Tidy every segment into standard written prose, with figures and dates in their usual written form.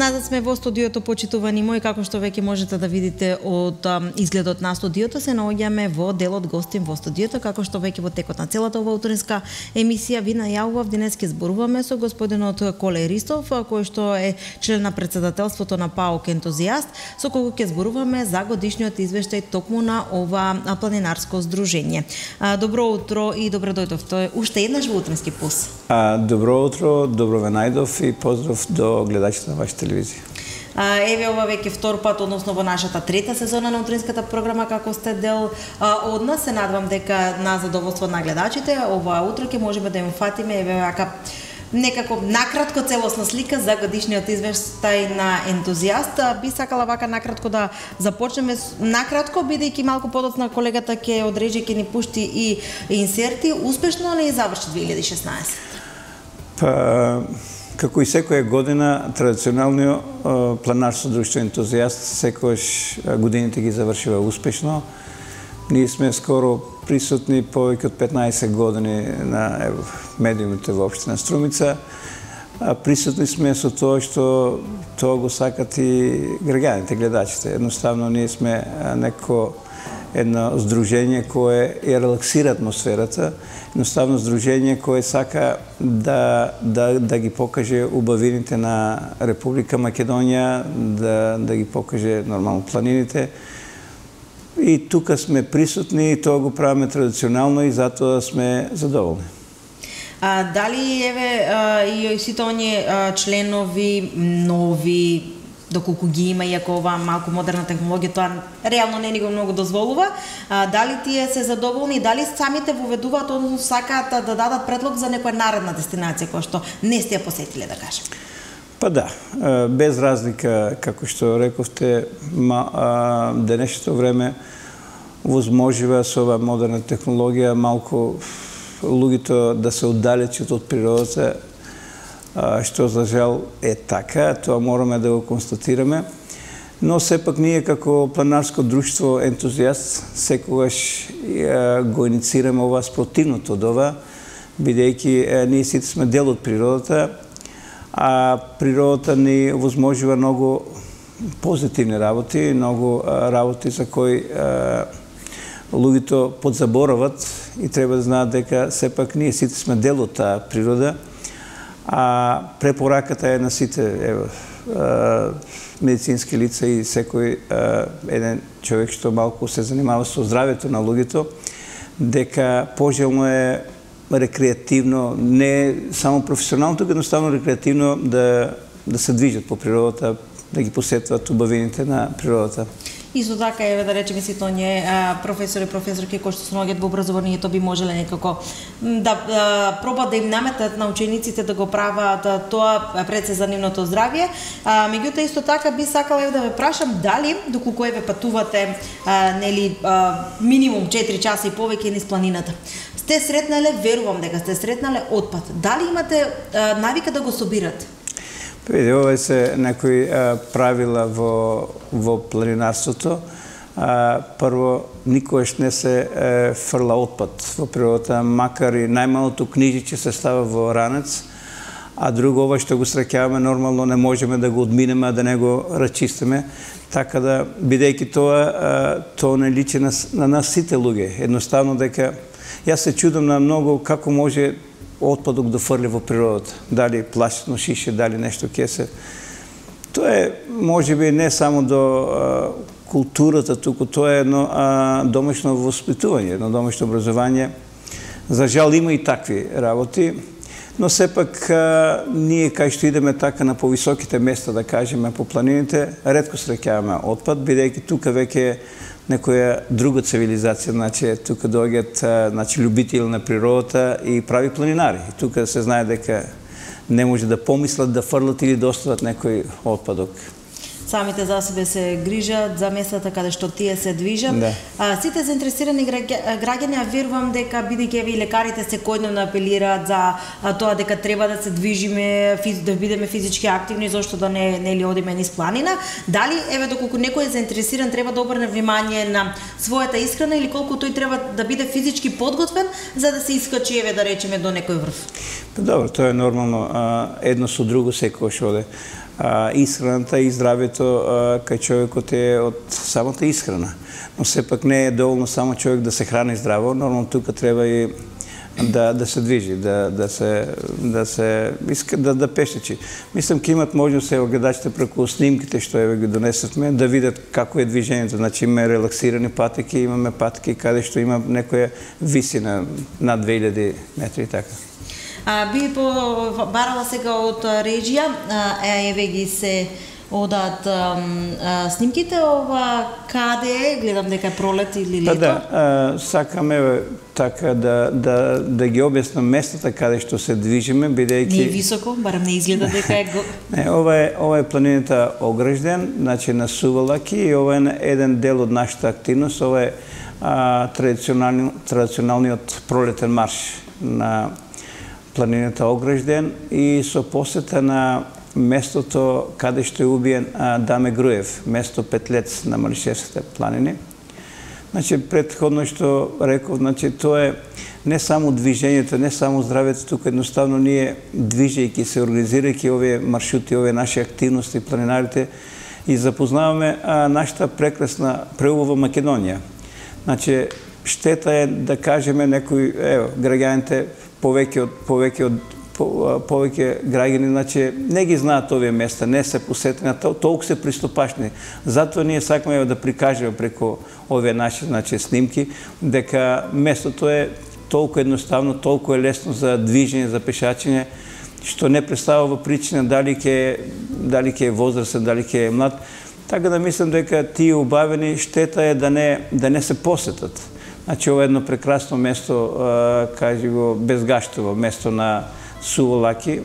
Назад сме во студиото, почитувани мои, како што веќе можете да видите од изгледот на студиото, се наоѓаме во делот гостин во студиото, како што веќе во текот на целата ова утринска емисија ви најавував. Денес ќе зборуваме со господинот Коле Ристов, кој што е член на председателството на ПАОК Ентузијаст, со кого ќе зборуваме за годишниот извештај токму на ова планинарско здружение. Добро утро и добро дојдовте уште еднаш во утрински пулс. Добро утро, добро ве најдов и поздрав до гледачите на вашата телевизија. Еве ова веќе втор пат, односно во нашата трета сезона на утринската програма, како сте дел од нас. Се надевам дека на задоволство на гледачите ова утро ќе можеме да им фатиме еве вака некако накратко целосна слика за годишниот извештај на Ентузијаст. Би сакала вака накратко да започнеме накратко, бидејќи малку подоцна колегата ќе одреже, ќе ни пушти и инсерти. Успешно ли заврши 2016? Како и секоја година, традиционалниот планинарско друштво Ентузијаст секојаш годините ги завршува успешно. Ние сме скоро присутни повеќе од 15 години на медиумите во општина Струмица. Присутни сме со тоа што тоа го сакат и граѓаните, гледачите. Едноставно ние сме едно здружение кое ја релаксира атмосферата, едноставно здружение кое сака да ги покаже убавините на Република Македонија, да ги покаже нормално планините. И тука сме присутни и тоа го правиме традиционално и затоа сме задоволни. Дали еве и сите оние членови нови, доколку ги има, иако ова малку модерна технологија, тоа реално не ни го многу дозволува, дали тие се задоволни и дали самите воведуваат, односно сакаат да дадат предлог за некоја наредна дестинација која што не сте ја посетиле, да кажем? Па да, без разлика, како што рековте, денешното време возможува со ова модерна технологија малку луѓето да се оддалечат од природата, што за жал е така, тоа мораме да го констатираме. Но сепак ние како планинарско друштво Ентузијаст секогаш го инициираме ова спротивното од ова, бидејќи ние сите сме дел од природата, а природата ни возможува многу позитивни работи, многу работи за кои луѓето подзаборават и треба да знаат дека сепак ние сите сме дел од таа природа. А препораката е на сите медицински лица и секој еден човек што малку се занимава со здравјето на луѓето, дека пожелно е рекреативно, не само професионално, туку едноставно рекреативно да се движат по природата, да ги посетуват убавините на природата. Исто така, еве да речеме сите оние професорки кои што се наоѓаат во образованието би можеле некако да пробат да им наметат на учениците да го прават тоа пред се за нивното здравје. Меѓутоа исто така би сакала да ве прашам дали доколку еве патувате нели минимум 4 часа и повеќе низ планината, сте сретнале, верувам дека сте сретнале отпад. Дали имате навика да го собирате? Види, ова се некои правила во планинарството. Прво, никогаш не се фрла отпад во природата, макар и најмалото книжиче се става во ранец, а друго, ова што го среќаваме, нормално не можеме да го одминеме, да не го рачистиме, така да, бидејќи тоа не личи на нас сите луѓе. Едноставно дека, јас се чудам на многу како може отпадок да фрли во природата. Дали пластично шише, дали нешто кесе. Тоа е, можеби, не само до културата, туку тоа е едно домашно воспитување, едно домашно образование. За жал има и такви работи, но сепак ние кај што идеме така на повисоките места, да кажеме, по планините, ретко среќаваме отпад, бидејќи тука веќе некоја друга цивилизација, значи тука доаѓаат љубители на природата и прави планинари. И тука се знае дека не може да помислат да фрлат или да остават некој отпадок. Самите за себе се грижат за местата каде што тие се движат. Да. Сите заинтересирани граѓани, верувам дека бидејќи и лекарите секојдневно апелираат за тоа дека треба да се движиме, да бидеме физички активни, зашто да не ли одиме низ планина. Дали еве доколку некој е заинтересиран треба да обрне внимание на својата исхрана или колку тој треба да биде физички подготвен за да се искачи еве да речеме до некој врв? Добро, тоа е нормално, едно со друго секогаш оде. исхраната и здравјето кај човекот е од самата исхрана. Но сепак не е доволно само човек да се храни здраво, нормално тука треба и да се движи, да пешечи. Мислам, ке имат можност гледачите преку снимките што ги донесовме, да видат како е движењето. Значи имаме релаксирани патеки, имаме патеки каде што има некоја висина над 2000 метри и така. Би барала сега од режија, еве ги се одат снимките, каде, гледам дека е пролет или лето? Да, сакаме така да ги објаснам местата каде што се движиме, бидејќи... Не е високо, барем не изгледа дека е... Не, ова е планината Огражден, значи на Сувалаки, и ова е еден дел од нашата активност, ова е традиционалниот пролетен марш на планината Огражден и со посета на местото каде што е убиен Даме Груев, место Петлец на Малишевските планини. Значи, предходно што реков, значи, тоа е не само движењето, не само здравјето, тука едноставно ние, движејќи се, организирајќи овие маршрути, овие наши активности, планинарите, и запознаваме нашата прекрасна, преубава Македонија. Значи, штета е да кажеме некои, граѓаните, повеќе граѓани, значи, не ги знаат овие места, не се посетени, толку се приступашни. Затоа ние сакаме да прикажеме преку овие наши, значи, снимки, дека местото е толку едноставно, толку е лесно за движење, за пешачење, што не представува причина дали ќе е возрастен, дали ќе е млад. Така да мислам дека тие убавени штета е да не се посетат. Значи, ова е едно прекрасно место, кажи го, Безгаштово, место на Сувалаки,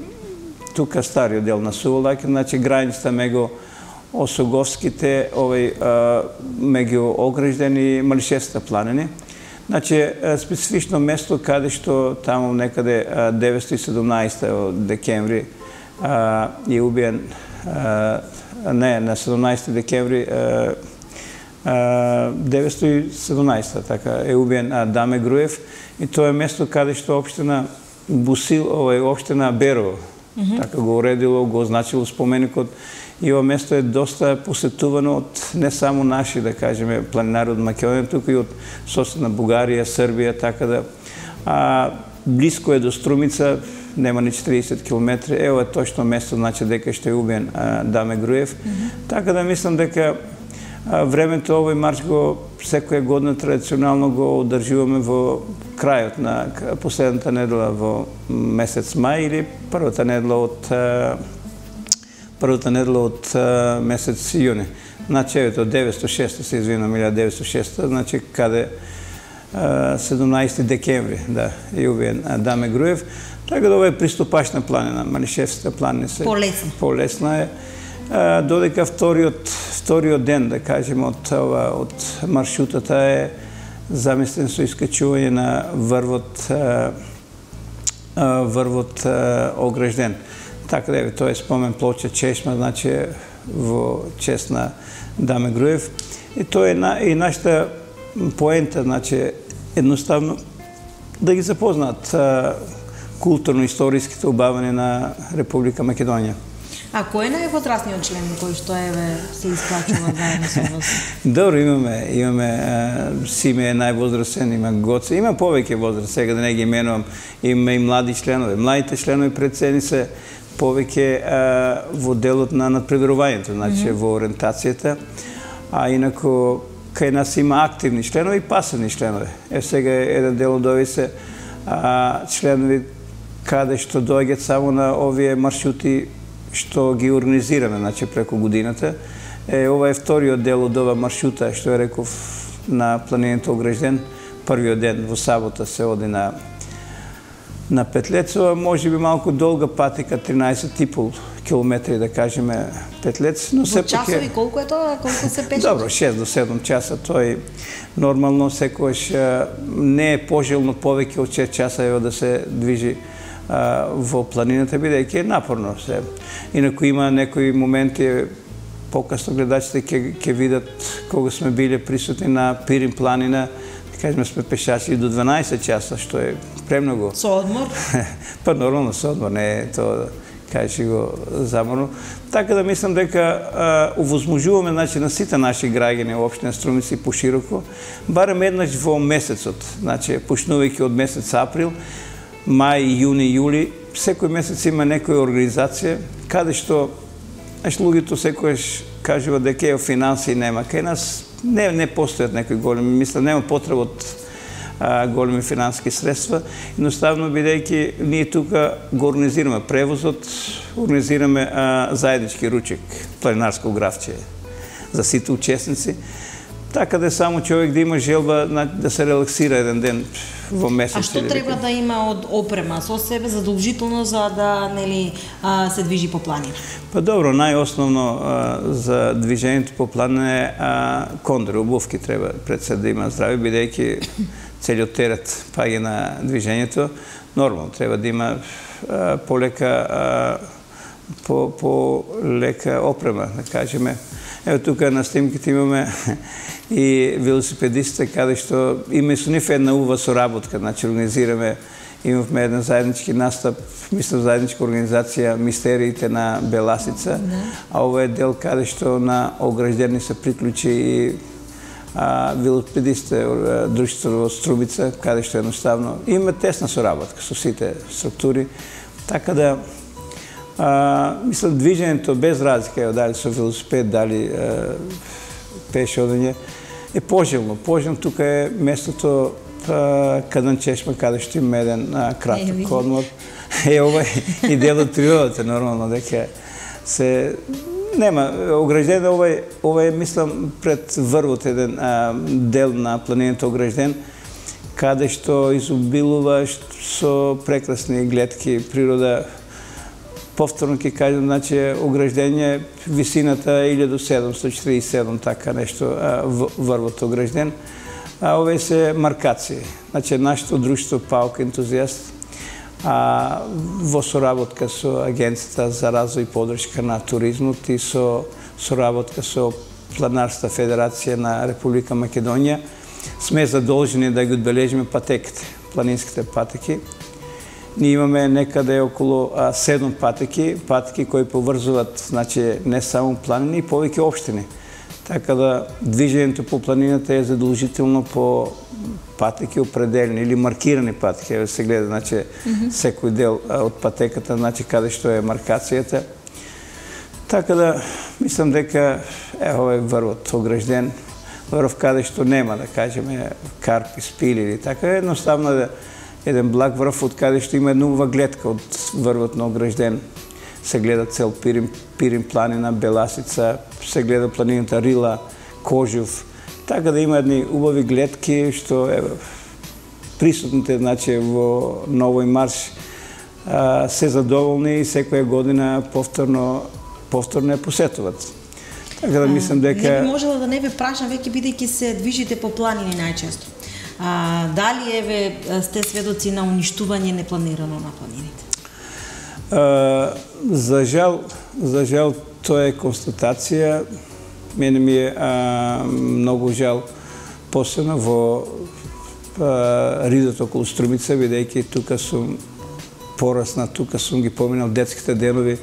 тука стариот дел на Сувалаки, значи границата меѓу Осоговските, меѓу Огражден и Малишевските планини. Значи, специфично место каде што таму некаде 917 декември е убиен, не, на 17 декември 917 така е убиен Даме Груев, и тоа е место каде што општина Бусил, општина Берово, така го уредило, го означило споменикот, и ова место е доста посетувано од не само наши, да кажеме, планинари од Македонија, туку и од соседна Бугарија, Србија, така да близко е до Струмица, нема ни 40 километри, ево е точно место, значи дека што е убиен Даме Груев. Така да мислам дека времето овој марш го секоја година традиционално го одржуваме во крајот на последната недела во месец мај или првата недела од месец јуни. Значи, ето, 906, се извинам, 1906, значи, каде 17 декември, да, е убиен Даме Груев. Така да ова е приступашна планина, Малишевските планини се полесна е. Додека вториот ден, да кажем, од маршрутата е замислен со искачување на врвот Огражден. Така да, тоа е спомен плоча чешма, значи во чест на Даме Груев. И тоа е и нашата поента, значи едноставно да ги запознаат културно-историските убавања на Република Македонија. А кој е највозрастниот член кој што се исклачува заедно со вас? Добро, имаме Симе е највозрастен, има Гоце, има повеќе возраст, сега да не ги именувам, има и млади членови. Младите членови прецени се повеќе во делот на надпреверувањето, значи во ориентацијата, а инаку кај нас има активни членови и пасивни членови. Сега еден дел од овие се членови каде што доаѓаат само на овие маршрути што ги организираме, значи, преку годината. Ова е вториот дел од ова маршрута, што е реков на планината Огражден. Првиот ден во сабота се оди на Петлец. Може би малку долга патика, 13,5 километри, да кажеме, Петлец. Во часови колку е тоа? Колку се пеше? Добро, 6 до 7 часа. Тој нормално секојаш не е пожелно повеќе од 6 часа да се движи во планината, бидејќи е напорно се. Инаку има некои моменти, покасно гледачите ќе видат кога сме биле присутни на Пирин планина, кажеме сме пешачи до 12 часа, што е премногу. Со одмор? Па нормално со одмор, не е тоа, кажи го заморно. Така да мислам дека овозможуваме значи, на сите наши граѓани во општина Струмица и пошироко, барем еднаш во месецот, значи почнувајќи од месец април, мај, јуни, јули, секој месец има некоја организација, каде што луѓето секојаш кажува дека е финанси нема. Кај нас не постојат некои големи, мислам, нема потреба од големи финански средства. Едноставно, бидејќи ние тука го организираме превозот, организираме заеднички ручек, планинарско гравче за сите учесници, така да само човек да има желба да се релаксира еден ден во месец. А што треба да има од опрема со себе задолжително за да се движи по планина? Па добро, најосновно за движењето по планина е кондори, обувки треба пред се да има здрави, бидејќи целиот терет паѓа на движењето. Нормално треба да има полека опрема, да кажеме. Ево тука на снимките имаме и велосипедистите, каде што има и со нив една убава соработка, значи организираме, имавме еден заеднички настап, мислам заедничка организација Мистериите на Беласица, а ова е дел каде што на ограждени се приклучи и велосипедистите, друштвото во Струмица, каде што едноставно има тесна соработка со сите структури, така да мислам, движењето без разлика, дали со велосипед, дали пеше одење, е пожелно. Пожелно тука е местото Кадан Чешма, каде што има еден краток одмор. Ова е и дел од природата, нормално, дека се... Нема, огражден ова е, мислам, пред врвот еден дел на планината огражден, каде што изобилува со прекрасни гледки, природа. Повторно ќе кажам, значи, ограждение, висината 1747, така нешто, врвот огражден. Овие се маркации. Значи, нашето друштво ПАОК ентузијаст, во соработка со Агенцијата за развој и поддршка на туризмот и со соработка со Планинарска федерација на Република Македонија, сме задолжени да ги одбележиме патеките, планинските патеки. Ние имаме некаде околу 7 патеки кои поврзуваат, значи, не само планини, и повеќе општини. Така да движењето по планината е задолжително по патеки определени или маркирани патеки. Еве се гледа, значи, секој дел од патеката, значи, каде што е маркацијата. Така да, мислам дека ова е врвот огражден, врв каде што нема, да кажеме, карпи, спили или така. Едноставно да еден благ врв од каде што има една убава гледка од врвот на огражден. Се гледа цел Пирин планина, Беласица, се гледа планината Рила, Кожув. Така да има едни убави гледки што присутните, значи, во Новој Марш се задоволни и секоја година повторно ја посетуват. Така да мислам дека... Не би можела да не ве прашам, веќе бидејќи се движите по планини најчесто. Дали еве сте сведоци на уништување непланирано на планините? За жал, тоа е констатација. Мене ми е многу жал, посебно во ридот околу Струмица, бидејќи тука сум порасна, тука сум ги поминал детските денови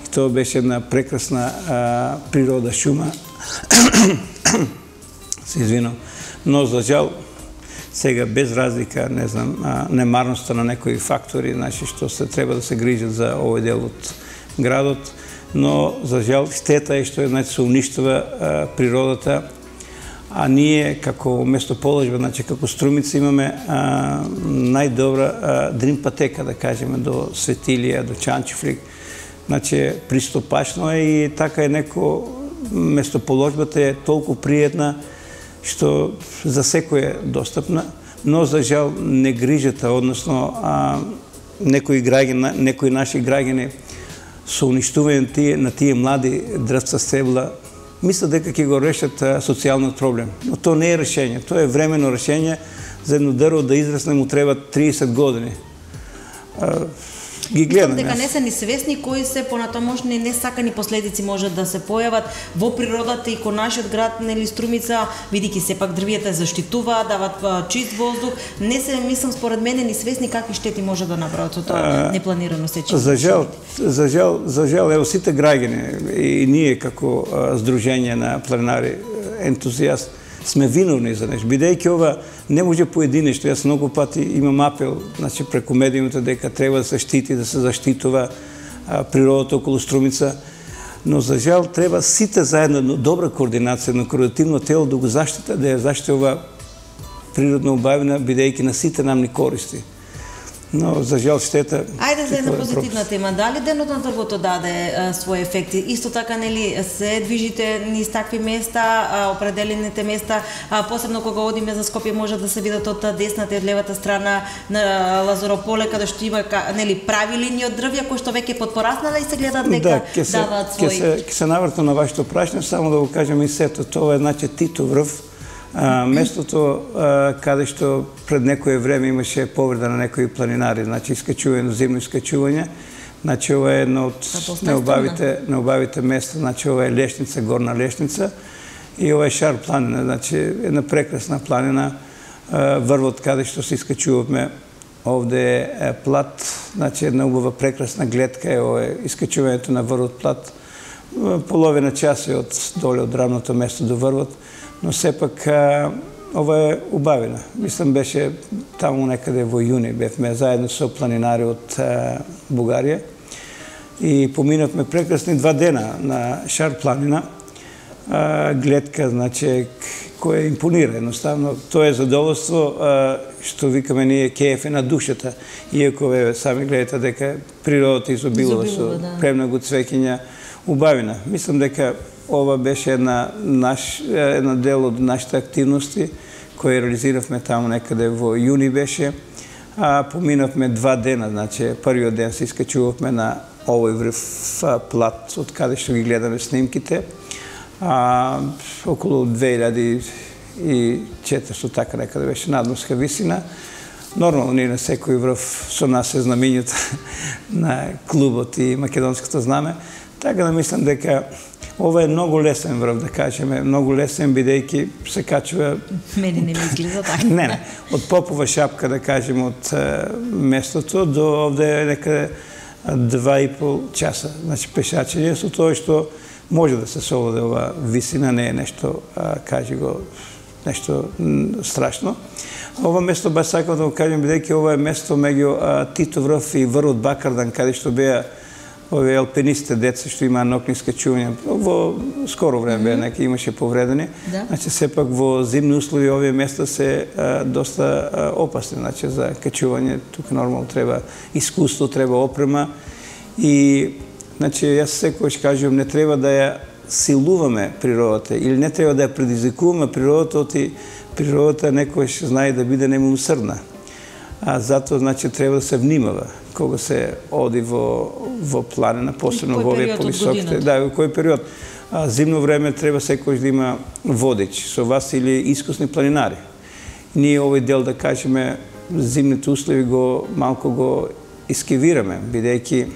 и тоа беше една прекрасна природа, шума. Се извинам. Но за жал, сега без разлика, не знам, немарноста на некои фактори, значи што се треба да се грижат за овој дел од градот, но за жал штета е што се уништува природата, а ние како местоположба, значи како Струмица имаме најдобра дрим патека, да кажеме, до Светилија, до Чанчифлик. Значи пристапно е и така е неко местоположбата е толку пријатна што за секој е достапна, но за жал не грижата, односно некои наши граѓани со уништување на тие млади дрвца стебла, мислат дека ќе го решат социјалниот проблем. Но тоа не е решение, тоа е временно решение. За едно дрво да израсне му треба 30 години. ги гледам. Дека не се ни свесни кои се понатамошни несакани последици може да се појават во природата и кон нашиот град, нели Струмица, бидејќи сепак дрвијата заштитуваат, дават чист воздух, не се, мислам, според мене ни свесни какви штети може да направат со тоа непланирано сечење. За жал, ево сите граѓани и ние како Сдружение на планинари ентузијаст сме виновни за нешто, бидејќи ова не може поединечно. Јас многу пати имам апел, значи преку медиумите, дека треба да се штити, да се заштитува природата околу Струмица, но за жал треба сите заедно, добра координација, на координативно тело да го заштита, да ја заштити ова природна убавина, бидејќи на сите нам ни користи. Но за жал штета. Ајде за една позитивна тема. Дали денот на дрвото даде своји ефекти? Исто така, нели, се движите низ такви места, определените места, посебно кога одиме за Скопје може да се видат од десната и од левата страна на Лазарополе, каде што има, нели, прави линии од дрвја кои што веќе потпораснала и се гледат дека даваат своји. Ќе се навртам на вашето прашање, само да го кажам и сето. Тоа е, значи, Титов врв, местото каде што пред некое време имаше повреда на некои планинари, значи искачување, зимно искачување. Значи ова е едно од неубавите места, значи ова е Лешница, горна Лешница и ова е Шар планина, значи една прекрасна планина, врвот каде што се искачуваме. Овде е плат, значи една убава прекрасна гледка е ова е искачувањето на врвот плат. Половина час е од доле од рамното место до врвот, но сепак ова е убавина. Мислам, беше таму некаде во јуни, бевме заедно со планинари од Бугарија и поминавме прекрасни 2 дена на Шар планина. Гледка, значи, која импонира едноставно. Тоа е задоволство што викаме ние кееф на душата. Иако сами гледате дека природата изобилува со премногу цвеќиња, убавина. Мислам дека ова беше една дел од нашите активности кои реализиравме таму некаде во јуни беше. Поминавме 2 дена, значи првиот ден се искачувавме на овој врв плат од каде што ги гледаме снимките. Околу 2400 така некаде беше надморска висина. Нормално ние на секој врв со нас е знамењето на клубот и македонското знаме. Така да мислам дека ова е многу лесен врв, да кажеме, многу лесен, бидејќи се качува... Мене не ми изгледа така. Не. Од Попова шапка, да кажем, од местото до овде е некаде 2,5 часа. Значи, пешачење со тоа што може да се совладе ова висина, не е нешто, кажи го, нешто страшно. Ова место, баш сакам да го кажем, бидејќи ова е место меѓу Титов врв и врвот Бакардан, каде што беа овие алпинистите деца што имаа нокни скачувања. Во скоро време нека имаше повредени. Значи сепак во зимни услови овие места се доста опасни, значи за качување. Тука нормално треба искуство, треба опрема и значи јас секогаш кажувам не треба да ја силуваме природата или не треба да ја предизвикуваме природата, оти природата некогаш знае да биде немилосрдна. Затоа значи треба да се внимава кога се оди во планина, посебно во овие повисоките. Да, во кој период. Зимно време треба секој да има водич со вас или искусни планинари. Ние овој дел, да кажеме, зимните услови малку го искивираме, бидејќи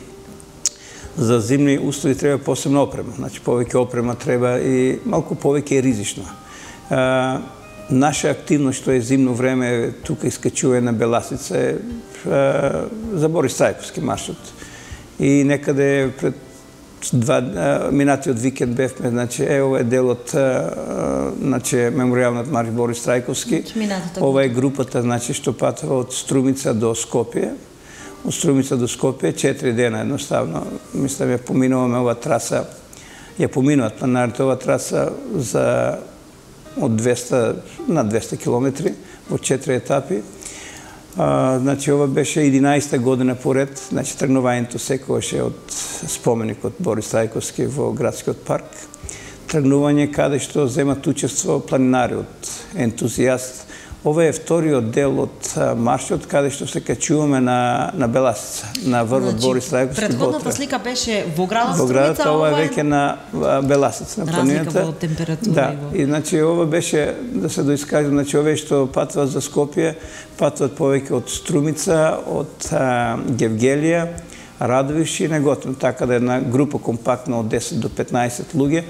за зимни услови треба посебна опрема. Значи повеќе опрема треба и малку повеќе е ризично. Наша активност што е зимно време, тука искачување на Беласица е за Борис Трајковски маршрут. И некаде пред минатиот викенд бевме, значи, ова е дел од меморијалниот марш Борис Трајковски. Ова е групата, значи, што патува од Струмица до Скопје. Од Струмица до Скопје, 4 дена едноставно. Мислам, ја поминуваме ова траса, ја поминуват планарите ова траса за од 200 на 200 километри во 4 етапи. Значи, ова беше 11-та година поред, значи, тргнувањето секогаш е од споменикот Борис Трајковски во градскиот парк. Тргнување каде што земат учество планинари од ентузијаст. Ова е вториот дел од маршот каде што се качуваме на Беласица, на врвот Борис Трајковски. Предходната слика беше во градот Струмица, во градот, ова е веќе на Беласица, на планината. Разлика во температура. Да, и значи ова беше, да се доискажам, значи овие што патуват за Скопје, патуват повеќе од Струмица, од Гевгелија, Радовиш и Неготино, така да една група компактна од 10 до 15 луѓе.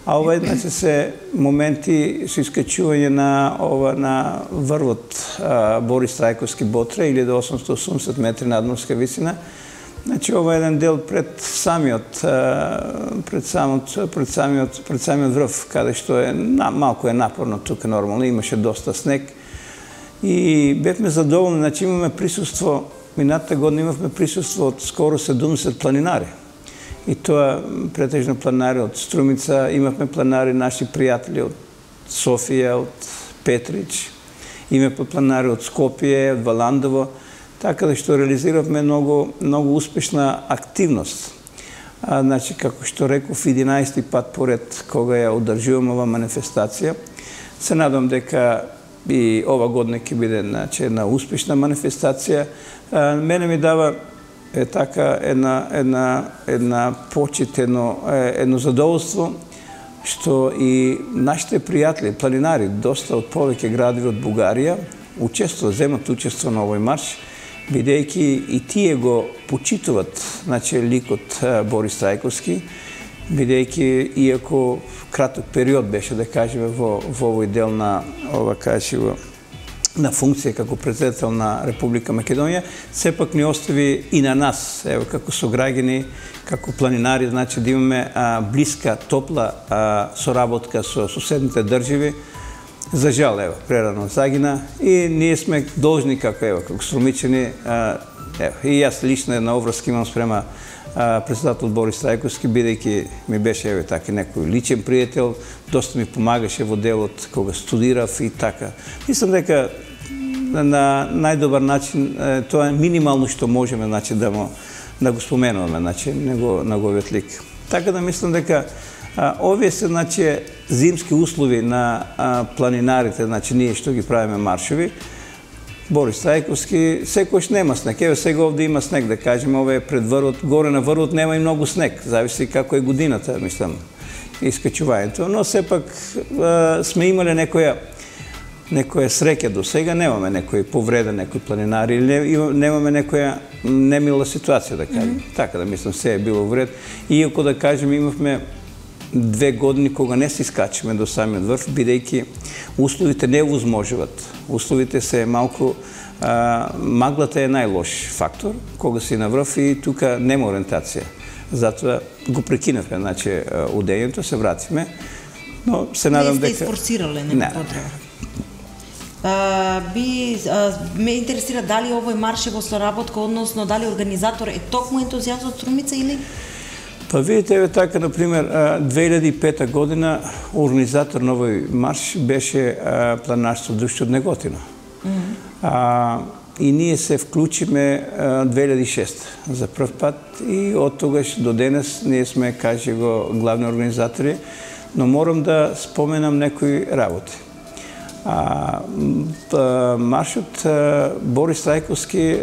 А ова значи се моменти со искачување на врвот Борис Трајковски Ботра, 1880 метри надморска висина. Значи ова е еден дел пред самиот врв, каде што е малку е напорно тука нормално, имаше доста снег. И бевме задоволни, значи имаме присуство, минатата година имавме присуство од скоро 70 планинари. И тоа претежно планинари од Струмица, имавме планинари наши пријатели од Софија, од Петрич, имаме планинари од Скопје, од Валандово, така да што реализиравме многу успешна активност. Значи, како што реков, 11 пат поред кога ја одржувам ова манифестација, се надам дека и ова година ќе биде една успешна манифестација. Мене ми дава така една почит, едно задоволство, што и нашите пријатели, планинари, доста од повеќе градови од Бугарија, земат учество на овој марш, бидејќи и тие го почитуват, значи, ликот Борис Трајковски, бидејќи, иако краток период беше, да кажеме, во овој дел на функција како председател на Република Македонија, сепак ни остави и на нас, ево, како сограѓани, како планинари, значи да имаме блиска, топла соработка со соседните држави. За жал, ево, прерано загина и ние сме должни како струмичани, и јас лично една обврска имам спрема председател Борис Трајковски, бидејќи ми беше така некој личен пријател, доста ми помагаше во делот кога студирав и така. Мислам дека на најдобар начин тоа е минимално што можеме, значи, да го споменуваме, значи, неговиот лик. Така да мислам дека овие се, значи, зимски услови на планинарите, значи ние што ги правиме маршови. Борис Трајковски, секојаш нема снег. Еве сега овде има снег, да кажеме, ова е пред врвот, горе на врвот нема и многу снег, зависи како е годината, мислам, искачувањето. Но сепак сме имале некоја среќа до сега, немаме некој повреден, некој планинари, немаме некоја немила ситуација, да кажем. Така да мислам, се е било вред. Иако, да кажем, имавме 2 години кога не се искачаме до самиот врв, бидејќи условите не возможуват. Условите се малку... Маглата е најлош фактор, кога си на врв и тука нема ориентација. Затоа го прекинавме, значи, удењето, се вратиме, но се надам дека... Не сте изфорсирале, нема потреба. Ме интересира дали овој марш е во соработка, односно дали организатор е токму ентузијаст од Струмица или... Па видите, еве така, например, 2005 година организатор на овој марш беше планинарско друштво од Неготино. И ние се вклучиме 2006 за прв пат и од тогаш до денес ние сме, кажи го, главни организатори, но морам да споменам некои работи. Маршот Борис Трајковски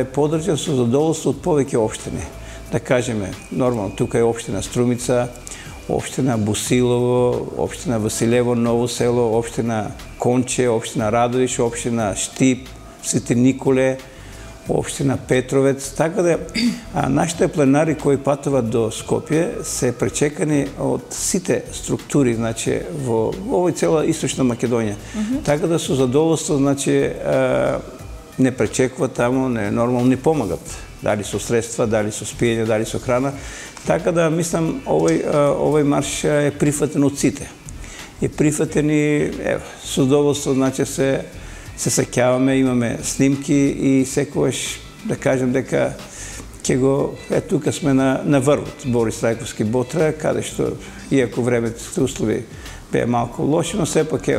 е подржан со задоволство од повеќе општини. Да кажеме, нормално, тука е општина Струмица, општина Босилово, општина Василево, Ново село, општина Конче, општина Радовиш, општина Штип, Свети Николе, општина Петровец. Така да, нашите планинари кои патуват до Скопје се пречекани од сите структури, значи, во овој цела Источна Македонија. Така да со задоволство, значи, не пречекуваат таму, нормално ни помагат. Дали со средства, дали со спиење, дали со храна. Така да, мислам, овој марш е прифатен од сите. Е прифатен и, со задоволство, значи, се сеќаваме, имаме снимки и секогаш, да кажем дека ќе го, тука сме на врвот, Борис Трајковски Ботра, каде што, иако времето услови беа малку лоши, но сепак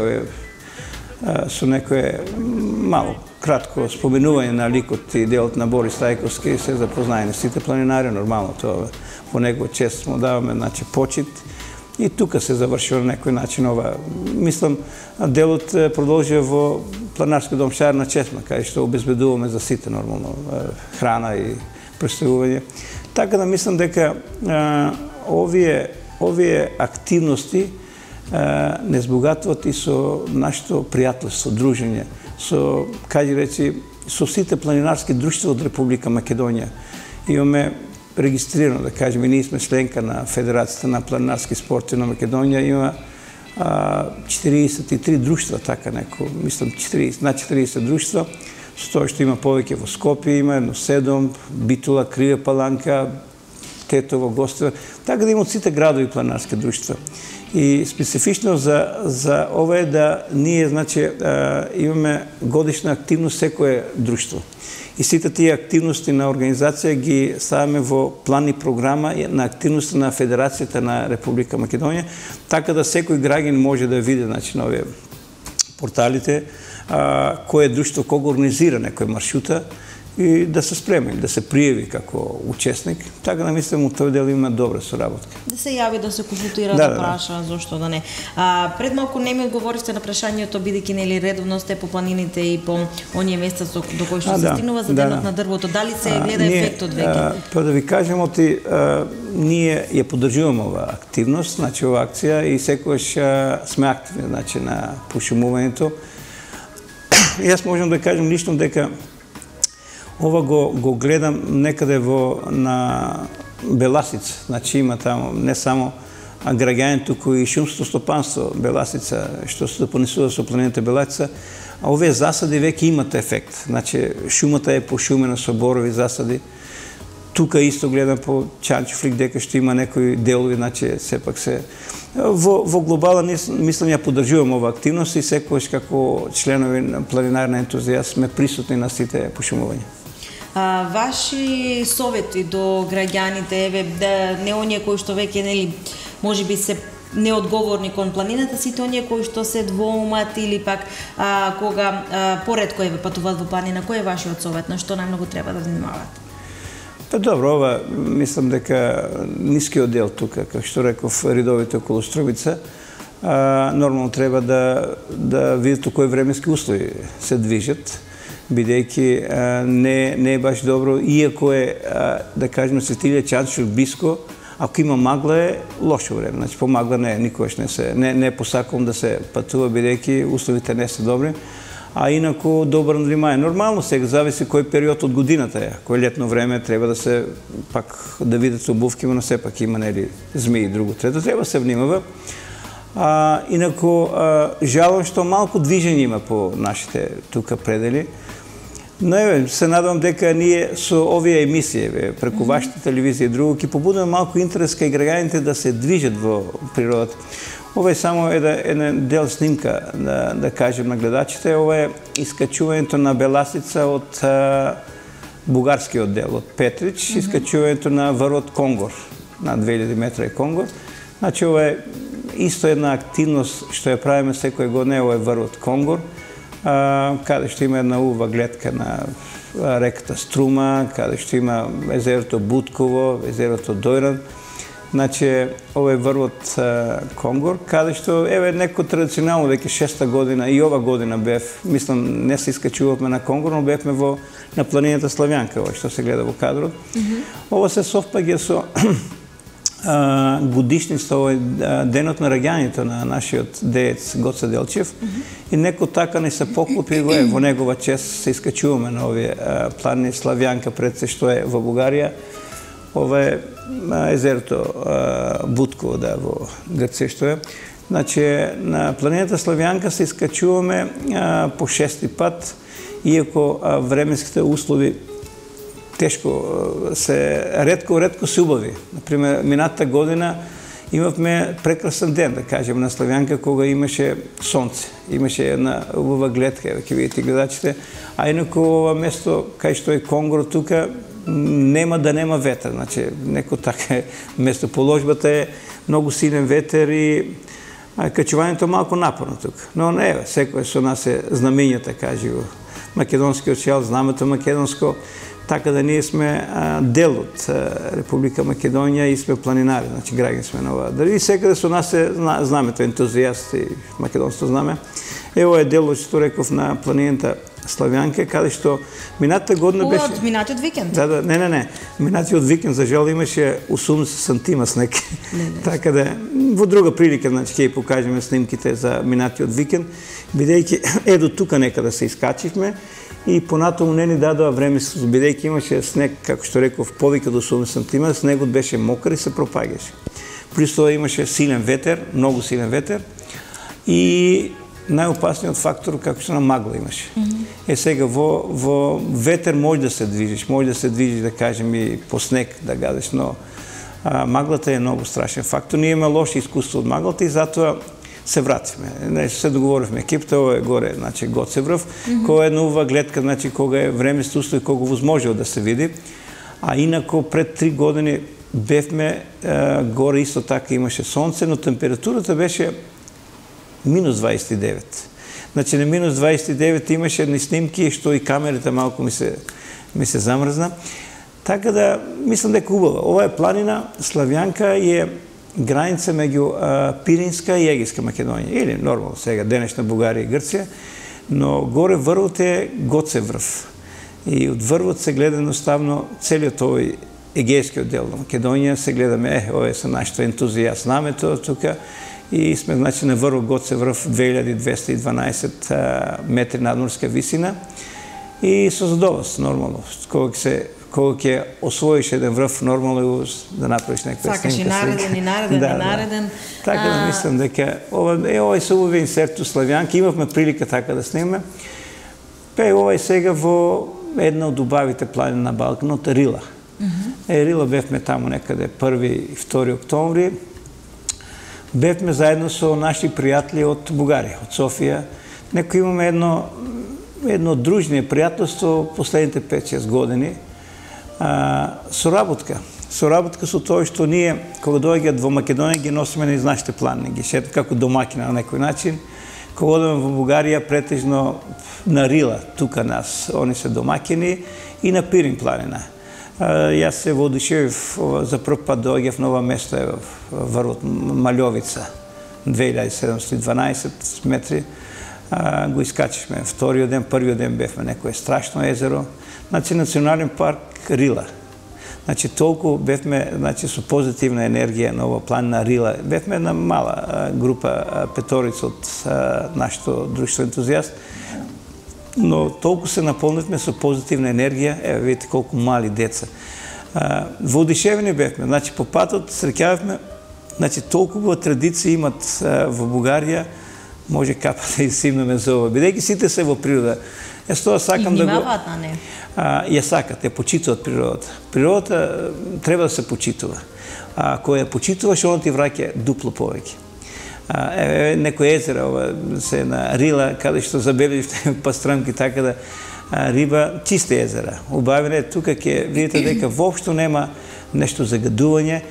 со некое мало кратко споменување на ликот и делот на Борис Трајковски се запознаени сите планинари, нормално тоа по него чест му даваме, значи, почит. И тука се завршува на некој начин ова. Мислам, делот продолжува во планинарски дом Шарна Чесма, каде што обезбедуваме за сите нормално храна и престојување. Така да мислам дека овие активности не збогатуват и со нашето пријателство, дружење, со, кажи речи, со сите планинарски друштва од Република Македонија. имаме регистрирано, да кажем, и ние сме членка на Федерацията на планинарски спорти на Македонија, има 43 друштва, така неко, мислам 40 друштва, с тоа што има повеќе во Скопје, има едно 7, Битола, Крива Паланка, Тетово, Гостево, така да има од сите градови планинарски друштва. И специфично за ова е да ние, значи, имаме годишна активност секое друштво. И сите тие активности на организација ги ставаме во план и програма на активности на Федерацијата на Република Македонија, така да секој граѓанин може да види, значи, на овие порталите, кој е друштво, кога организира некој маршрута и да се спреме, да се пријави како учесник. Така да мислам, од тој дел има добра соработка. Да се јави, да се консултира, да праша, зошто да не. Пред малку не ми одговоривте на прашањето, бидејќи нели редовно сте по планините и по оние места до кои што се стигнува за денот на дрвото. Дали се гледа ефектот веќе? Па да ви кажем, ние ја поддржуваме ова активност, значи ова акција, и секогаш сме активни, значи, на пошумувањето. И јас можам да кажем лично дека ова го гледам некаде на Беласица. Значи има таму не само граѓање, туку и шумско стопанство Беласица, што се допонесува со планината Беласица, а овие засади веќе имат ефект. Значи шумата е пошумена со борови засади. Тука исто гледам по Чанчевлик дека што има некои делови, значи сепак се во глобала мислам ја поддржувам ова активност и секогаш како членови на планинарна ентузијаст сме присутни на сите пошумувања. Ваши совети до граѓаните, да не оние кои што веќе нели можеби се неодговорни кон планината, сите оние кои што се двоумат или пак кога поретко патуваат во планина, кој е вашиот совет, на што најмногу треба да внимаваат? Па добро, ова мислам дека нискиот дел тука, како што реков, ридовите околу Струмица, нормално треба да видите кои временски услови се движат, бидејќи не е баш добро, иако е, да кажем, Светилија Чанчевлик блиско, ако има магла е лошо време. Значи, по магла никогаш не е посакувам да се патува, бидејќи условите не се добри, а инаку добро внимание. Нормално сега зависи кој период од годината е. Кој летно време треба да се пак да видат обувки, но сепак има нели змии и друго. Треба да се внимава. Инаку жалам што малку движење има по нашите тука предели. Но се надевам дека ние со овие емисии преку вашата телевизија и друго ќе побудиме малку интерес кај граѓаните да се движат во природата. Ова е само еден дел снимка, да кажем на гледачите. Ова е искачувањето на Беласица од бугарскиот дел, од Петрич, искачувањето на врвот Конгор, на 2000 метра е Конгор. Значи, ова е исто една активност што ја правиме секој година, ова е врвот Конгор, каде што има една убава гледка на реката Струма, каде што има езерото Бутково, езерото Дојран. Значи, ова е врвот Конгор, каде што, неко традиционално, веќе 6-та година, и ова година бев, мислам, не се искачувавме на Конгор, но бевме на планината Славјанка, ова што се гледа во кадрот. Ова се совпаѓа со годишница, ова е денот на раѓањето на нашиот деец Гоце Делчев, и неко така не се поклопи во негова чест се искачуваме на овие планини Славјанка, пред се што е во Бугарија. Ова е езерото Бутково, во Грција што е. Значи, на планината Славјанка се искачуваме по 6-ти пат, иако временските услови тешко се, ретко се убави. Например, минатата година имавме прекрасен ден, да кажем, на Славјанка, кога имаше сонце. Имаше една убава гледка, ќе видите гледачите, а инако ова место, кај што е Конгор тука, нема да нема ветер, значи неко така е место. Положбата е многу силен ветер и качувањето малку напорно тука. Но не, секој со нас е знамењата, кажи во македонскиот шал, знамето македонско, така да ние сме дел од Република Македонија и сме планинари, значи граѓани сме на ова. Дали секаде со нас е знамето, ентузијасти, македонско знаме. Ево е делот што реков на планината Славјанка, каде што минатата година беше... Од минатиот викенд? Да, не. Минатиот викенд, за жал, имаше 80 сантима снег. Така да, во друга прилика, значи, ќе покажеме снимките за минатиот викенд, бидејќи до тука некада се искачивме и понатаму не ни дадоа време, бидејќи имаше снег, како што реков, повеќе од 80 см, снегот беше мокар и се пропаѓаше. Плюс тоа имаше силен ветер, многу силен ветер и најопасниот фактор како што на магла имаше. Сега во ветер може да се движиш, да кажем и по снег да гадеш, но маглата е многу страшен фактор. Ние имаме лоши искуство од маглата и затоа се вративме. Се договоривме екипата, ова е горе, значи Гоцеврв, која е една убава гледка, значи кога е времето устои, кога возможело да се види. А инако пред 3 години бевме горе, исто така имаше сонце, но температурата беше минус 29. Значи на минус 29 имаше едни снимки, што и камерата малку ми се замрзна. Така да, мислам дека убава. Ова е планина Славјанка и е граница меѓу Пиринска и Егејска Македонија. Или нормално сега, денешна Бугарија и Грција, но горе врвот е Гоцеврв. И од врвот се гледа едноставно целиот овој егејскиот дел на Македонија, се гледаме, ова е со нашето ентузијаснамето тука, и сме, значи, на врвот Гоцеврв 2212 метри надморска висина и со задоволство, нормално. Кога ќе освоиш еден врв, нормално да направиш некоја снимка. Сакаш и нареден. Така да мислам дека ова е се убави инсерт у Славјанка, имавме прилика така да снимаме. Ова е сега во една од убавите планини на Балканот, Рила. Рила бевме таму некаде 1 и 2 октомври. Бевме заедно со наши пријатели од Бугарија, од Софија. Некој имаме едно дружне пријателство последните 5-6 години. Соработка со тоа што ние, кога доаѓаат во Македонија, ги носиме низ нашите планини, ги шетаме како домакина на некој начин. Кога одеме во Бугарија, претежно на Рила, тука нас, они се домакини, и на Пирин планина. Јас се воодушевив, за прв пат доаѓав на ова место, врвот Малјовица, 2712 метри. Го искачишме вториот ден, првиот ден бевме некое страшно езеро. Значи, национален парк Рила. Значи, толку бевме, значи, со позитивна енергија на ова планина Рила. Бевме една мала група, петорица од нашето друштво ентузијаст, но толку се наполнивме со позитивна енергија, видите колку мали деца. Воодушевени бевме, значи, по патот среќававме, значи, толку традиции имат во Бугарија, може капа да изсимнеме за ова, бидејќи сите се во природа. Јас тоа сакам да го... И внимаваат на не? Ја сакат, ја почитуваат природата. Природата треба да се почитува. Која ја почитуваш, она ти враќа дупло повеќе. Некој езера, ова се на Рила, каде што забележите пастрамки, така да риба, чисти езера. Убавене, тука ќе видите дека воопшто нема нешто загадување.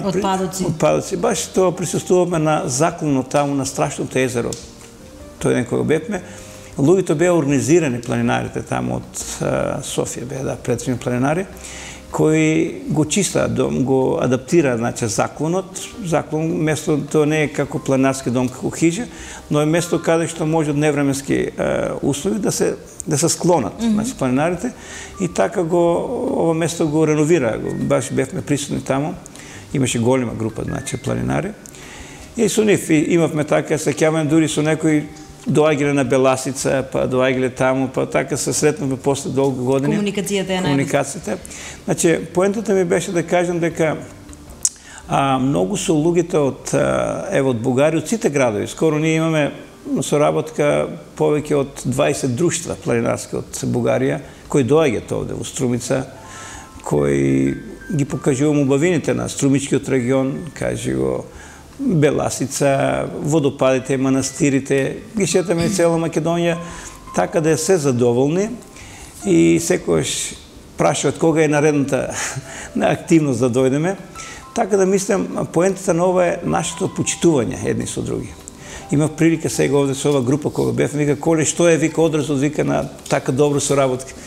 Отпадоци. Баш тоа присуствуваме на заклонот таму на страшното езеро. Тој ден кога бевме, луѓето беа организирани, планинарите таму од Софија беа, предишни планинари, кои го чистаат дом, го адаптираат, значи, заклонот. Заклон, место, тоа не е како планинарски дом, како хижа, но е место каде што може од невременски услови да се склонат, значи, планинарите, и така ова место го реновира. Баш бевме присутни таму, имаше голема група, значи, планинари. И со нив имавме така, сеќаваме дури со некои доаѓале на Беласица, па доаѓале таму, па така се сретнавме после долго години. Комуникацијата е Комуникацијата. Значи, поентата ми беше да кажам дека многу се луѓето од Бугарија, од сите градови. Скоро ние имаме соработка повеќе од 20 друштва планинарски од Бугарија, кои доаѓаат овде во Струмица, кои ги покажувам убавините на Струмичкиот регион, кажи го Беласица, водопадите, манастирите, ги шетаме и цела Македонија, така да се задоволни и секојаш прашуват кога е наредната активност да дојдеме. Така да мислам, поентата на ова е нашето почитување едни со други. Имав прилика сега овде со ова група кога бев, вика, Коле, што е, вика, одразот, вика, на така добро соработка.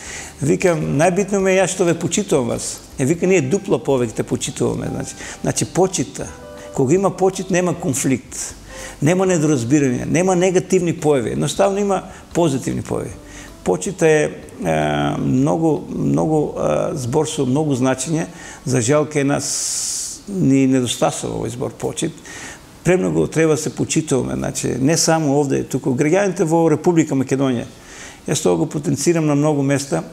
Викам, најбитно ме е јас што ве почитувам вас. Вика, ние дупло повеќе те почитуваме. Значи, почита. Кога има почит, нема конфликт, нема недоразбирање, нема негативни појави, едноставно има позитивни појави. Почит е многу збор со многу значење, за жал кај нас ни недостасува овој збор почит. Премногу треба да се почитуваме, значи не само овде, туку граѓаните во Република Македонија. Јас тоа го потенцирам на многу места.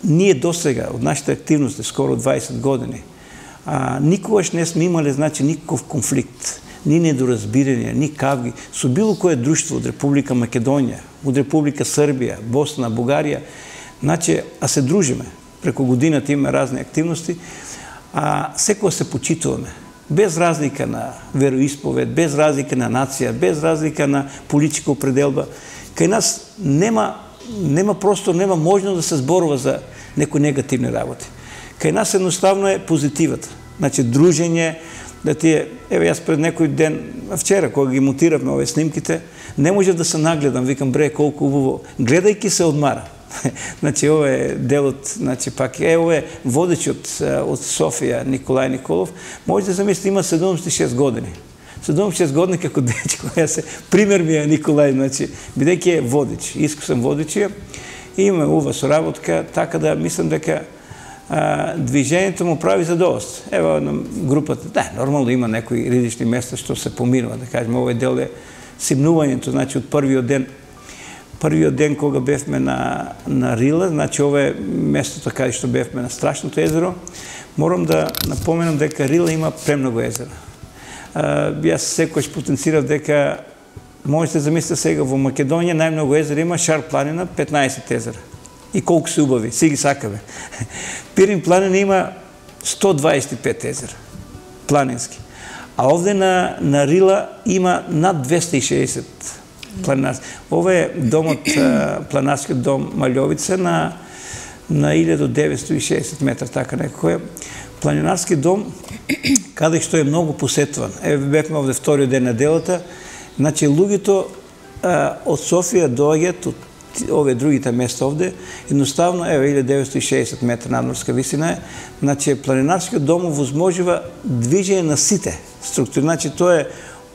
Ние досега, од нашите активности, скоро 20 години, никогаш не сме имале, значи, никаков конфликт, ни недоразбирање, ни кавги, со било кое друштво од Република Македонија, од Република Србија, Босна, Бугарија, значи, а се дружиме. Преку годината има разни активности, а секој се почитуваме. Без разлика на вероисповед, без разлика на нација, без разлика на политичка определба. Кај нас нема простор, нема можност да се зборува за некои негативни работи. Кај нас едноставно е позитивата. Значи, дружење, да тие, еве јас пред некој ден, вчера, кога ги монтиравме овие снимките, не можев да се нагледам, викам, бре, колку убаво. Гледајки се одмара. Значи, ова е делот, значи, пак, ова е водечот од Софија, Николај Николов, може да замислите, има 76 години. 76 години како дечко, пример ми е Николај, значи, бидејќи е водич, искусен водич е, има ува соработка, така да мислам дека движењето му прави задоволство. Ево на групата, да, нормално има некои ризични места што се поминува, да кажеме, овој дел е симнувањето, значи, од првиот ден кога бевме на Рила, значи, ова е местото каде што бевме на Страшното езеро, морам да напоменам дека Рила има премногу езера. Јас секојаш потенцирав дека можете да замислите сега во Македонија најмногу езера има Шар планина, 15 езера. И колку се убави, си ги сакаме. Пирин планина има 125 езера, планински. А овде на Рила има над 260 планинарски. Ова е домот, планинарскиот дом Малјовица на 1960 метра, така некој. Планинарски дом, каде што е многу посетуван. Еве бевме овде вториот ден на делата. Значи, луѓето од Софија доаѓаат од овие другите места овде, едноставно, еве, 1960 метра надморска висина е, значи, планинарскиот дом овозможува движење на сите структури. Значи, тоа е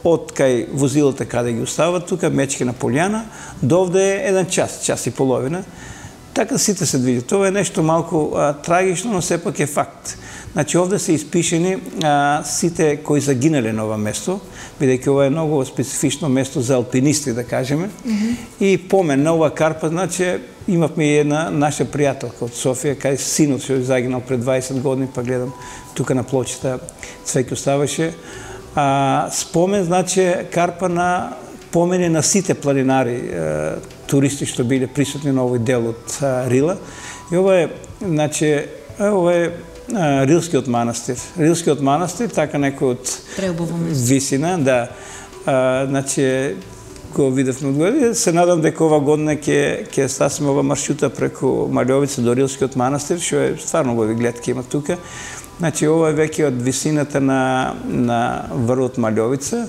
од кај возилата каде ги остават, тука Мечкина пољана, до овде е 1 час, час и половина. Така сите се движат. Тоа е нешто малку трагично, но сепак е факт. Значи, овде се испишени сите кои загинале на ова место, бидејќи ова е многу специфично место за алпинисти, да кажеме. И помен на ова карпа, значи, имавме и една наша пријателка од Софија, кај синот што загинал пред 20 години, па гледам тука на плочата цвеќе оставаше. Спомен, значи, карпа на помени на сите планинари, туристи што биле присутни на овој дел од Рила. И ова е, значи, ова е Рилскиот манастир. Рилскиот манастир, така некој од висина, да. Значи, го видевме од година. Се надам дека ова година ќе стасиме ова маршрута преку Малјовица до Рилскиот манастир, што е стварно убави гледки има тука. Значи, ова е веќе од висината на врвот Малјовица,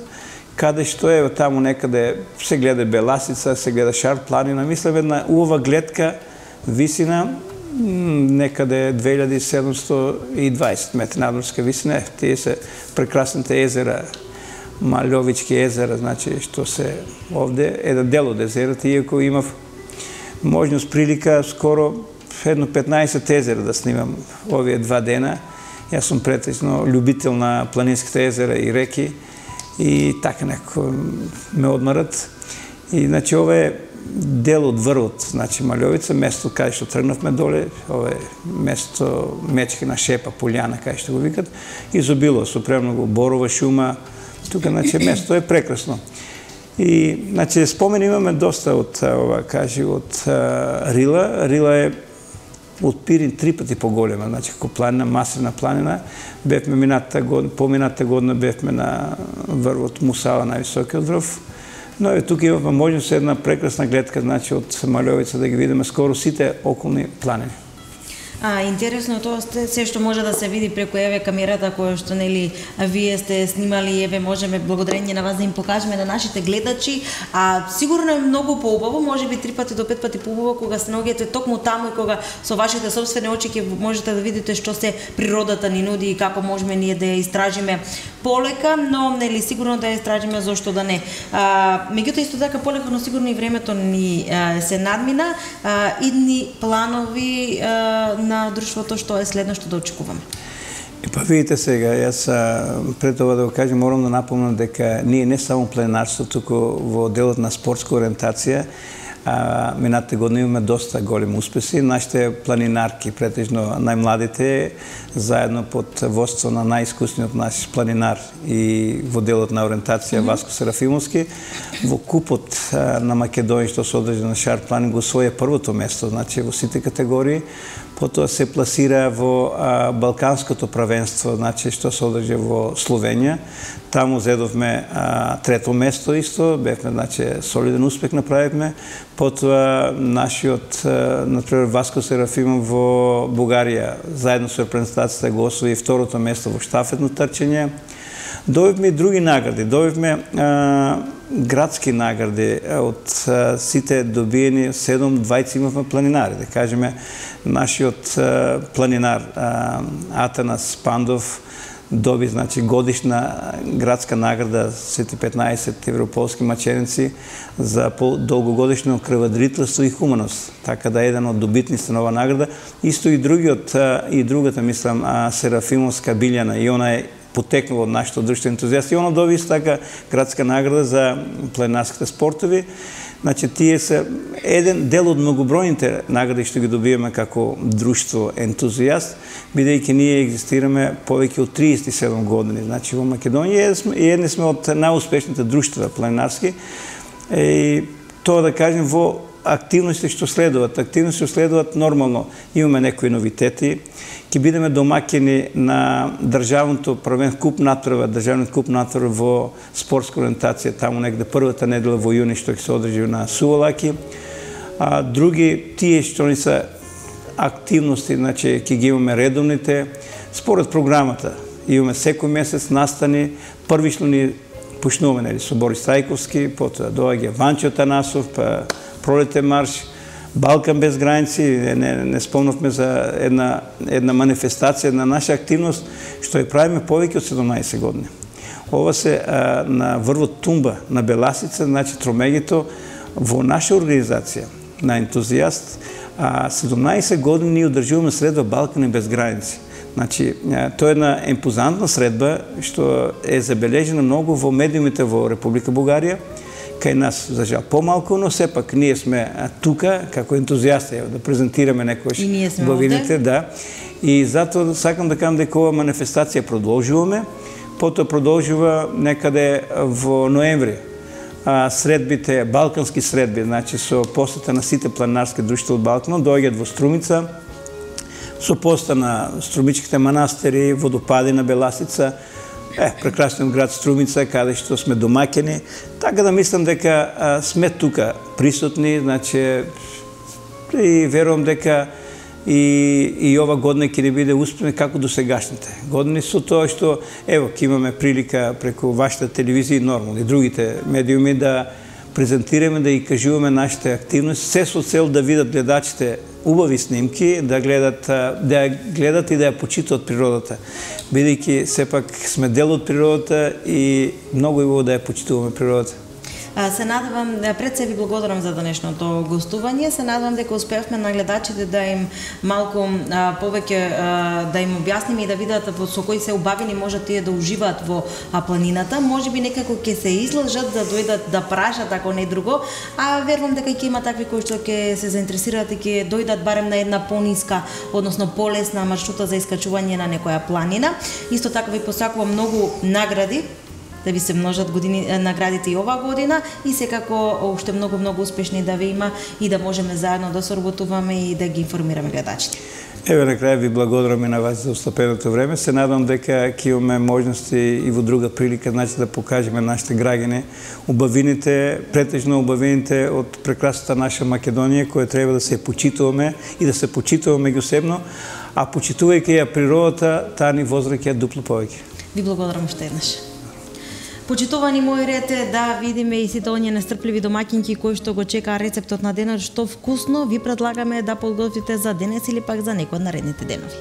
каде што е таму некаде се гледа Беласица, се гледа Шар планина. Мислам една убава гледка, висина, некаде 2720 метри надморска висина. Тие се прекрасните езера, Малјовички езера, значи, што се овде, еден дел од езерата, иако имав можност, прилика, скоро едно 15 езера да снимам овие 2 дена. Јас сум претечно љубител на планинските езера и реки и така некако ме одмарат. И, значи, ова е дел од врвот, значи, Малјовица, место каде што тргнавме доле, ова е место Мечкина шепа, пољана, каде што го викат, изобилува со премногу борова шума. Тука, значи, место е прекрасно. И, значи, спомени имаме доста од ова, кажи, од Рила. Рила е од Пирин 3 пати поголема, значи, како планина, масивна планина. Бевме поминатата година бевме на врвот Мусала, највисокиот врв. Но е, тука имаме можност една прекрасна гледка, значи, од Малјовица да ги видиме скоро сите околни планини. Интересно е тоа се што може да се види преку еве камерата која што нели вие сте снимали, еве можеме благодарение на вас да им покажеме на нашите гледачи, сигурно е многу поубаво, можеби 3 пати до 5 пати поубаво кога се наоѓате токму таму и кога со вашите сопствени очи ќе можете да видите што се природата ни нуди и како можеме ние да ја истражиме полека, но нели сигурно да ја истражиме зошто да не. Меѓутоа исто така полека, но сигурно и времето ни се надмина, идни планови на друштвото, што е следно што да очекуваме? Па видите сега, јас пред ова да го кажем, морам да напомнам дека ние не само планинарство, туку во делот на спортска ориентација, Минатите години имаме доста големи успеси. Нашите планинарки, претежно најмладите, заедно под водство на најискусниот наш планинар и во делот на ориентација Васко Серафимовски, во купот на Македонија што се одржа на Шар планинг го освоја првото место, значи во сите категории. Потоа се пласира во Балканското правенство, значи што се одржа во Словенија. Таму зедовме трето место исто, бевме, значи, солиден успех направивме. Потоа нашиот, например, Васко Серафимов во Бугарија, заедно со репрезентацијата го освои второто место во штафетно трчање. Добивме и други награди, добивме градски награди од сите добиени 7 двајци имавме планинари, да кажеме нашиот планинар Атанас Пандов доби, значи, годишна градска награда сите 15 европолски маченици за долгогодишно крводарителство и хуманост. Така да еден од добитниците на оваа награда, исто и другата, мислам, Серафимовска Билјана, и она е потекнува од нашите друштвени ентузијасти. И она доби исто така градска награда за планинарските спортови. Значи, тие се еден дел од многобројните награди што ги добиваме како друштво ентузијаст, бидејќи ние екзистираме повеќе од 37 години. Значи, во Македонија едни сме од најуспешните друштва планинарски. И тоа да кажем во активности што следуваат. Активности што следуваат нормално. Имаме некои новитети. Ќе бидеме домаќини на државното првенство Куп Натпревар, државниот Куп Натпревар во спортска ориентација, таму негде првата недела во јуни што ќе се одржи на Сувалаки. Други тие што не се активности, значи ќе ги имаме редовните според програмата. Имаме секој месец настани, првично ни почнуваме со Борис Трајковски, потоа доаѓа Ванчо Танасов, па Пролетен марш, Балкан без граници, не спомнавме за една манифестација на наша активност, што ја правиме повеќе од 17 години. Ова се на врвот Тумба, на Беласица, значи Тромегито, во наша организација, на ентузијаст, 17 години ние одржуваме средба Балкани без граници. Значи, тоа е една импозантна средба, што е забележена многу во медиумите во Република Бугарија, кај нас, за жал, помалку, но сепак ние сме тука, како ентузијасти, да презентираме некојаш главините, да. И затоа сакам да кажам дека ова манифестација продолжуваме, потоа продолжува некаде во ноември. Средбите, балкански средби, значи со посета на сите планинарски друштва од Балканот, доаѓаат во Струмица, со посета на Струмичките манастири, водопади на Беласица, прекрасниот град Струмица, каде што сме домаќени. Така да мислам дека сме тука присутни, значи, и верувам дека и ова година ќе ни биде успешна како досегашните години, со тоа што, ево, ќе имаме прилика преку вашата телевизија и нормално и другите медиуми да презентираме, да и кажуваме нашите активности, се со цел да видат гледачите убави снимки, да гледат и да ја почитуваат природата. Бидејќи сепак сме дел од природата и многу убаво да ја почитуваме природата. Се надевам, пред се ви благодарам за денешното гостување, се надевам дека успеавме на гледачите да им малку повеќе да им објасниме и да видат со кои се убавини можат тие да уживаат во планината. Можеби некако ќе се излажат да дојдат да прашат, ако не друго, а верувам дека ќе има такви кои што ќе се заинтересираат и ќе дојдат барем на една пониска, односно полесна маршрута за искачување на некоја планина. Исто така ви посакувам многу награди, да ви се множат наградите и оваа година и секако уште многу успешни да ви има и да можеме заедно да соработуваме и да ги информираме гледачите. Еве, на крај ви благодарам и на вас за устапеното време. Се надам дека ќе имаме можности и во друга прилика, значи, да покажеме нашите граѓани убавините, претежно убавините од прекрасната наша Македонија, која треба да се почитуваме и да се почитуваме меѓусебно, а почитувајќи ја природата, таа ни возвраќа дупло повеќе. Ви благодарам уште еднаш. Почитувани мои рете, да видиме и сите оние нестрпливи домаќинки кои што го чекаа рецептот на денот, што вкусно ви предлагаме да подготвите за денес или пак за некој од наредните денови.